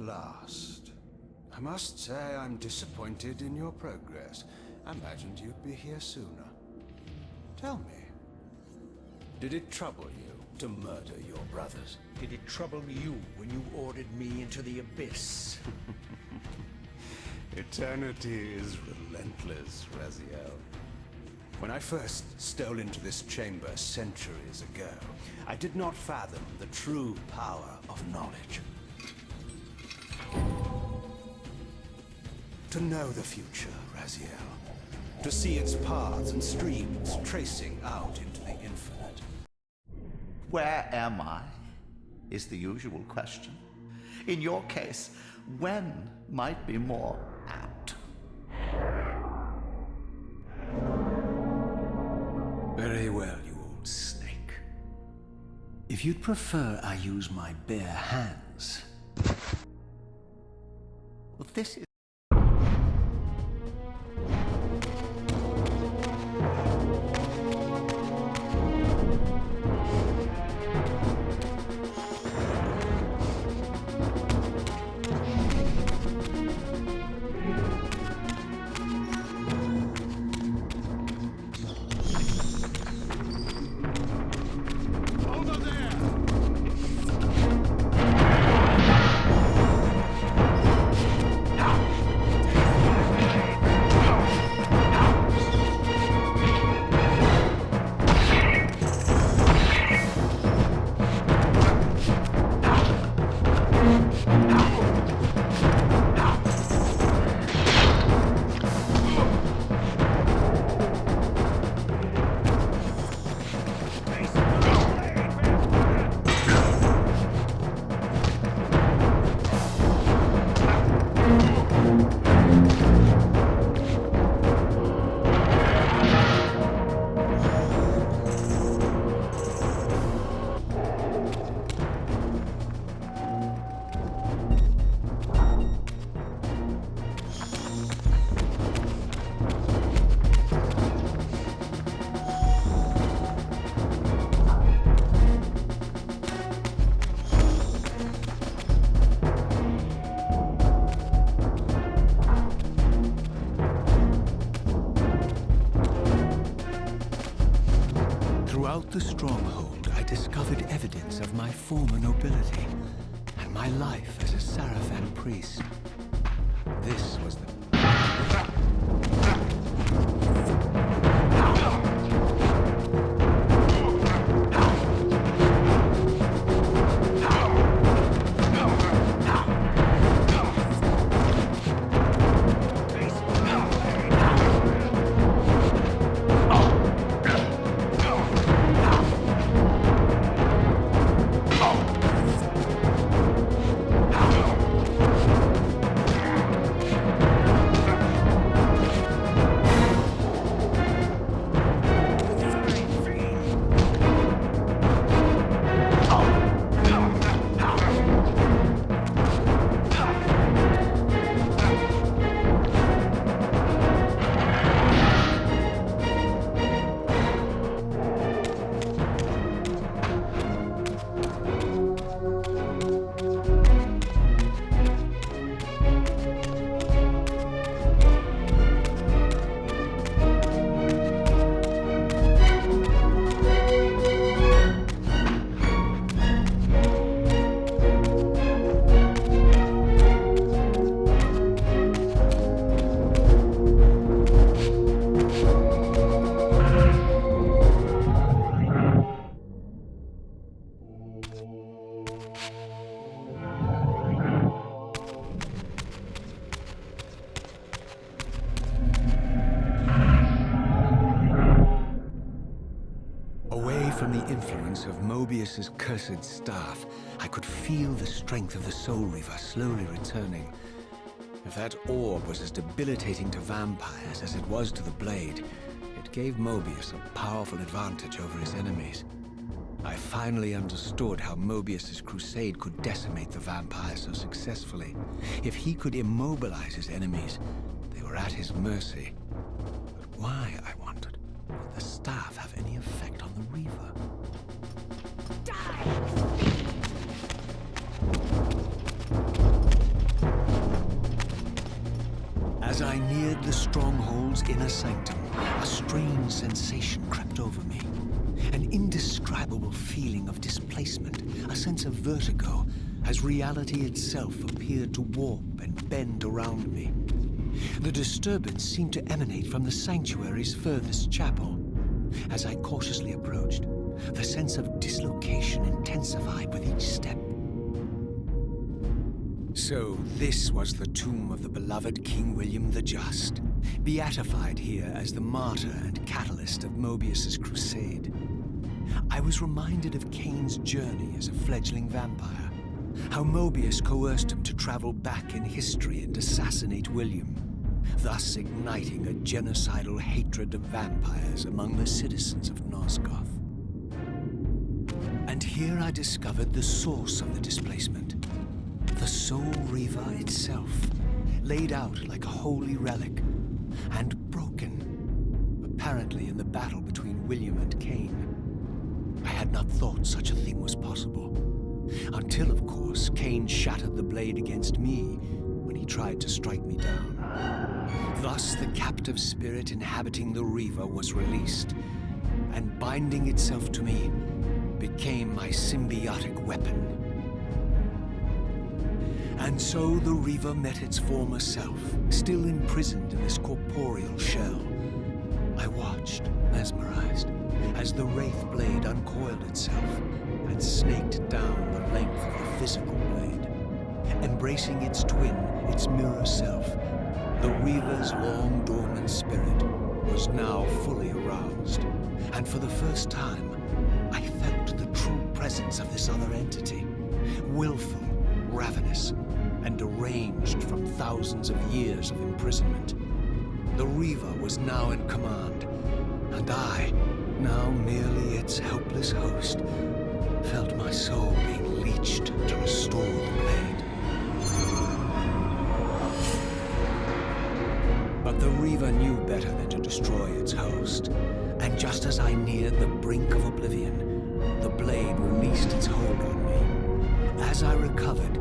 last. I must say I'm disappointed in your progress. I imagined you'd be here sooner. Tell me, did it trouble you to murder your brothers? Did it trouble you when you ordered me into the abyss? Eternity is relentless, Raziel. When I first stole into this chamber centuries ago, I did not fathom the true power of knowledge. To know the future, Raziel. To see its paths and streams tracing out into the infinite. Where am I? Is the usual question. In your case, when might be more apt. Very well, you old snake. If you'd prefer I use my bare hands... Well, this is... Throughout the stronghold, I discovered evidence of my former nobility and my life as a Sarafan priest. This was the... From the influence of Mobius's cursed staff, I could feel the strength of the Soul Reaver slowly returning. If that orb was as debilitating to vampires as it was to the blade, it gave Mobius a powerful advantage over his enemies. I finally understood how Mobius's crusade could decimate the vampires so successfully. If he could immobilize his enemies, they were at his mercy. But why, I wondered, would the staff have any effect on the Reaver? Die! As I neared the stronghold's inner sanctum, a strange sensation crept over me. An indescribable feeling of displacement, a sense of vertigo, as reality itself appeared to warp and bend around me. The disturbance seemed to emanate from the sanctuary's furthest chapel. As I cautiously approached, the sense of dislocation intensified with each step. So this was the tomb of the beloved King William the Just, beatified here as the martyr and catalyst of Mobius's crusade. I was reminded of Kain's journey as a fledgling vampire, how Mobius coerced him to travel back in history and assassinate William, thus igniting a genocidal hatred of vampires among the citizens of Nosgoth. And here I discovered the source of the displacement. The Soul Reaver itself, laid out like a holy relic, and broken, apparently in the battle between William and Kain. I had not thought such a thing was possible, until, of course, Kain shattered the blade against me when he tried to strike me down. Thus, the captive spirit inhabiting the Reaver was released, and binding itself to me became my symbiotic weapon. And so the Reaver met its former self, still imprisoned in this corporeal shell. I watched, mesmerized, as the Wraith blade uncoiled itself and snaked down the length of the physical blade. Embracing its twin, its mirror self, the Reaver's long dormant spirit was now fully aroused. And for the first time, I felt the true presence of this other entity, willful, ravenous, and deranged from thousands of years of imprisonment. The Reaver was now in command, and I, now merely its helpless host, felt my soul being leached to restore the blade. But the Reaver knew better than to destroy its host, and just as I neared the brink of oblivion, the blade released its hold on me. As I recovered,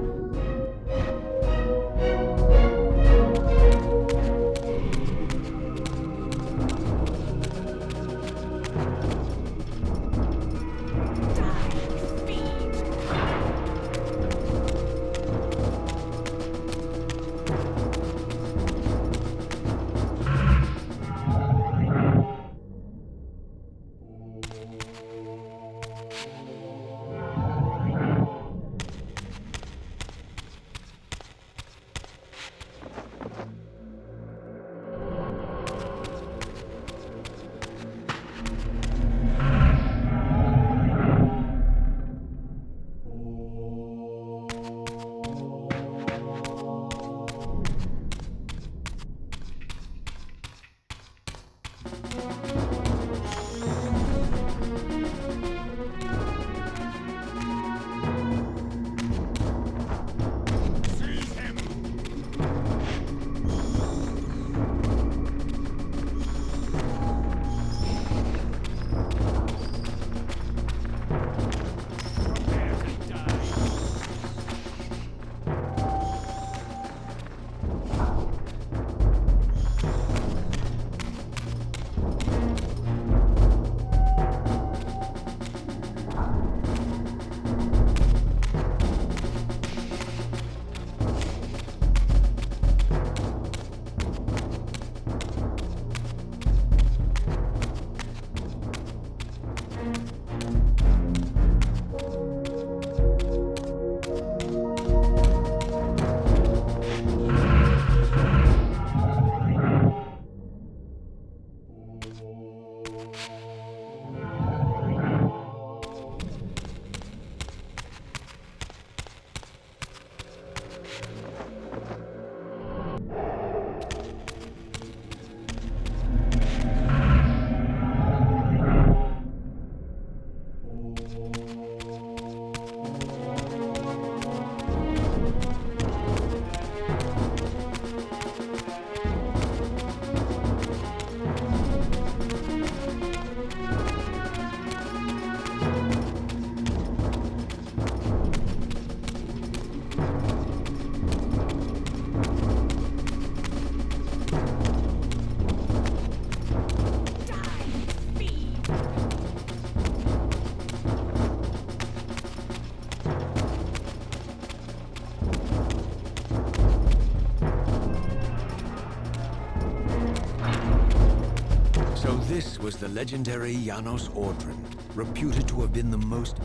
This was the legendary Janos Ordren, reputed to have been the most...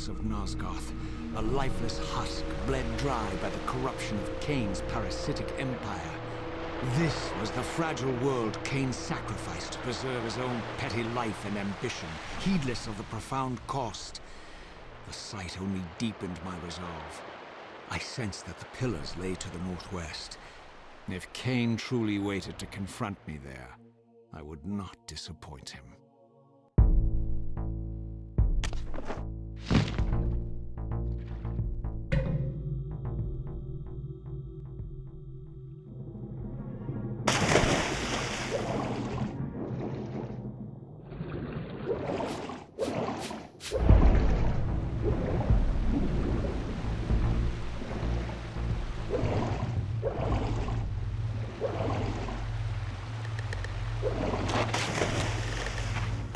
Of Nosgoth, a lifeless husk bled dry by the corruption of Kain's parasitic empire. This was the fragile world Kain sacrificed to preserve his own petty life and ambition, heedless of the profound cost. The sight only deepened my resolve. I sensed that the pillars lay to the northwest. If Kain truly waited to confront me there, I would not disappoint him.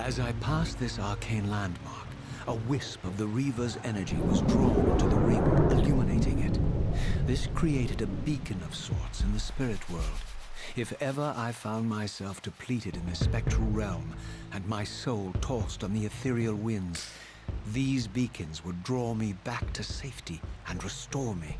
As I passed this arcane landmark, a wisp of the Reaver's energy was drawn into the ring, illuminating it. This created a beacon of sorts in the spirit world. If ever I found myself depleted in the spectral realm, and my soul tossed on the ethereal winds, these beacons would draw me back to safety and restore me.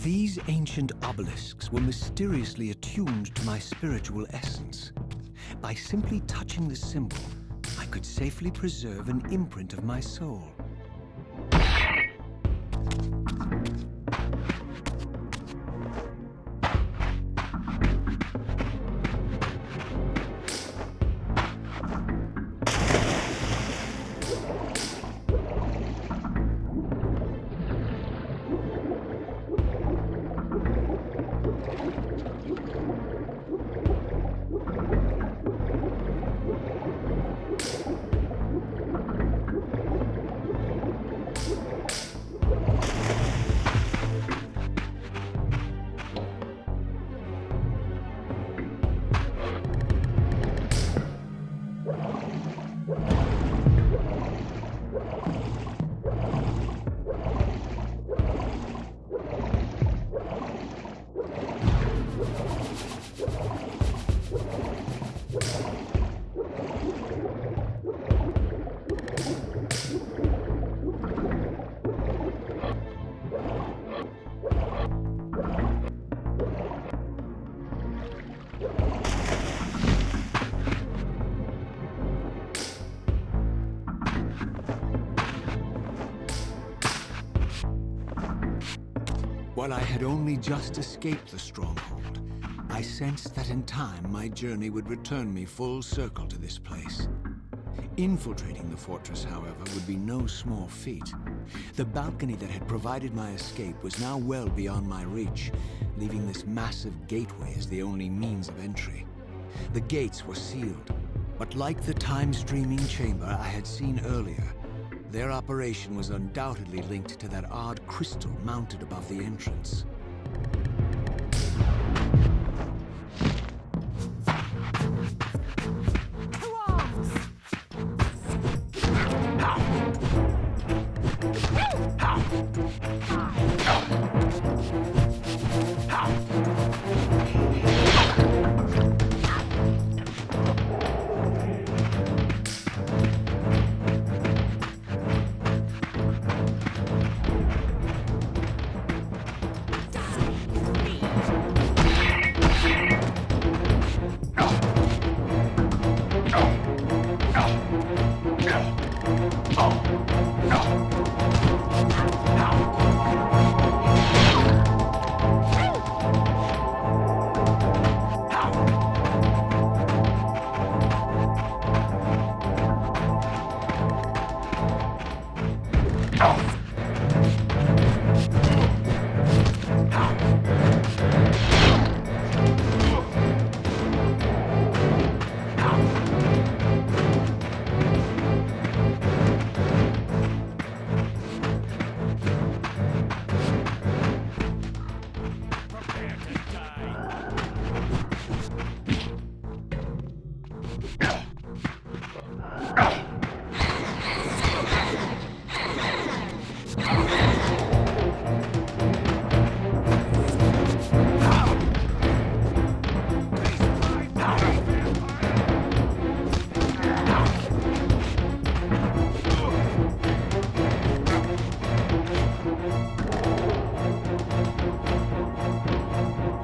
These ancient obelisks were mysteriously attuned to my spiritual essence. By simply touching the symbol, I could safely preserve an imprint of my soul. While I had only just escaped the stronghold, I sensed that in time my journey would return me full circle to this place. Infiltrating the fortress, however, would be no small feat. The balcony that had provided my escape was now well beyond my reach, leaving this massive gateway as the only means of entry. The gates were sealed, but like the time-streaming chamber I had seen earlier, their operation was undoubtedly linked to that odd crystal mounted above the entrance.